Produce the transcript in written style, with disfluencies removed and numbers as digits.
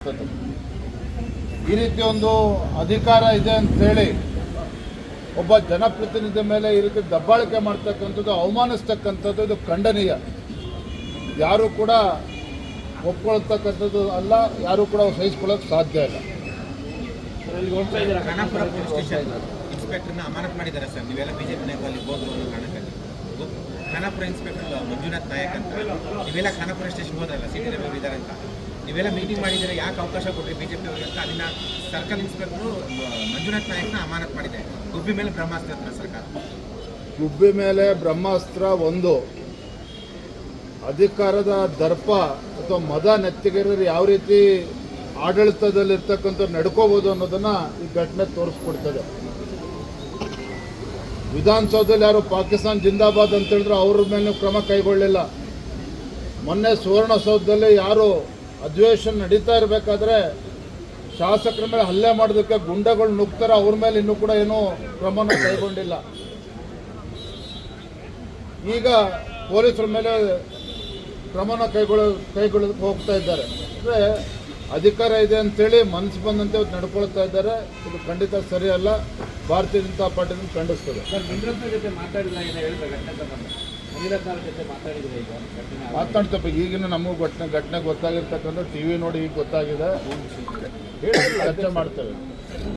ಮಾಡ್ತಕ್ಕಂಥದ್ದು. ಈ ರೀತಿ ಒಂದು ಅಧಿಕಾರ ಇದೆ ಅಂಥೇಳಿ ಒಬ್ಬ ಜನಪ್ರತಿನಿಧಿ ಮೇಲೆ ಈ ರೀತಿ ದಬ್ಬಾಳಿಕೆ ಮಾಡ್ತಕ್ಕಂಥದ್ದು, ಅವಮಾನಿಸ್ತಕ್ಕಂಥದ್ದು ಇದು ಖಂಡನೀಯ. ಯಾರೂ ಕೂಡ ಒಪ್ಕೊಳ್ತಕ್ಕಂಥದ್ದು ಅಲ್ಲ, ಯಾರೂ ಕೂಡ ಸಹಿಸ್ಕೊಳ್ಳೋಕೆ ಸಾಧ್ಯ ಇಲ್ಲ. ಖಾನಾಪುರ ಪೊಲೀಸ್ ಸ್ಟೇಷನ್ ಇನ್ಸ್ಪೆಕ್ಟರ್ನ ಅಮಾನತ್ ಮಾಡಿದ್ದಾರೆ ಸರ್. ನೀವೆಲ್ಲ ಬಿಜೆಪಿ ನಾಯಕರಲ್ಲಿ ಹೋದ್ರು ಅನ್ನೋ ಕಾರಣಕ್ಕಾಗಿ ಖಾನಾಪುರ ಇನ್ಸ್ಪೆಕ್ಟರ್ ಮಂಜುನಾಥ್ ನಾಯಕ್ ಅಂತ ನೀವೆಲ್ಲ ಖಾನಾಪುರ ಸ್ಟೇಷನ್ ಹೋದ್ರಲ್ಲ, ಸಿಟಿ ಲೆವೆಲ್ ಇದ್ದಾರೆ ಅಂತ ನೀವೆಲ್ಲ ಮೀಟಿಂಗ್ ಮಾಡಿದರೆ ಯಾಕೆ ಅವಕಾಶ ಕೊಟ್ಟರೆ ಬಿಜೆಪಿ ಅವರಿಗೆ ಅಂತ ಅಲ್ಲಿನ ಸರ್ಕಲ್ ಇನ್ಸ್ಪೆಕ್ಟರು ಮಂಜುನಾಥ್ ನಾಯಕ್ನ ಅಮಾನತ್ ಮಾಡಿದೆ. ಗುಬ್ಬಿ ಮೇಲೆ ಬ್ರಹ್ಮಾಸ್ತ್ರ ಹತ್ರ ಸರ್ಕಾರ ಗುಬ್ಬಿ ಮೇಲೆ ಬ್ರಹ್ಮಾಸ್ತ್ರ ಒಂದು ಅಧಿಕಾರದ ದರ್ಪ ಅಥವಾ ಮದ ನೆತ್ತಿಗೆರರು ಯಾವ ರೀತಿ ಆಡಳಿತದಲ್ಲಿರ್ತಕ್ಕಂಥ ನಡ್ಕೋಬೋದು ಅನ್ನೋದನ್ನು ಈ ಘಟನೆ ತೋರಿಸ್ಕೊಡ್ತದೆ. ವಿಧಾನಸೌಧದಲ್ಲಿ ಯಾರು ಪಾಕಿಸ್ತಾನ ಜಿಂದಾಬಾದ್ ಅಂತ ಹೇಳಿದ್ರು ಅವ್ರ ಮೇಲೆ ಕ್ರಮ ಕೈಗೊಳ್ಳಿಲ್ಲ. ಮೊನ್ನೆ ಸುವರ್ಣಸೌಧದಲ್ಲಿ ಯಾರು ಅಧಿವೇಶನ ನಡೀತಾ ಇರಬೇಕಾದ್ರೆ ಶಾಸಕರ ಮೇಲೆ ಹಲ್ಲೆ ಮಾಡೋದಕ್ಕೆ ಗುಂಡಗಳು ನುಗ್ತಾರೆ, ಅವ್ರ ಮೇಲೆ ಇನ್ನೂ ಕೂಡ ಏನೂ ಕ್ರಮನ ಕೈಗೊಂಡಿಲ್ಲ. ಈಗ ಪೊಲೀಸರ ಮೇಲೆ ಕ್ರಮನ ಕೈಗೊಳ್ಳೋದಕ್ಕೆ ಹೋಗ್ತಾ ಇದ್ದಾರೆ. ಅಂದರೆ ಅಧಿಕಾರ ಇದೆ ಅಂಥೇಳಿ ಮನಸ್ಸು ಬಂದಂತೆ ನಡ್ಕೊಳ್ತಾ ಇದ್ದಾರೆ. ಇದು ಖಂಡಿತ ಸರಿಯಲ್ಲ. ಭಾರತೀಯ ಜನತಾ ಪಾರ್ಟಿಯನ್ನು ಖಂಡಿಸ್ತದೆ. ಮಾತಾಡ್ತಪ್ಪ, ಈಗಿನ ನಮಗೂ ಘಟನೆ ಗೊತ್ತಾಗಿರ್ತಕ್ಕಂಥ ಟಿ ವಿ ನೋಡಿ ಈಗ ಗೊತ್ತಾಗಿದೆ, ಹೇಳಿ ಚರ್ಚೆ ಮಾಡ್ತೇವೆ.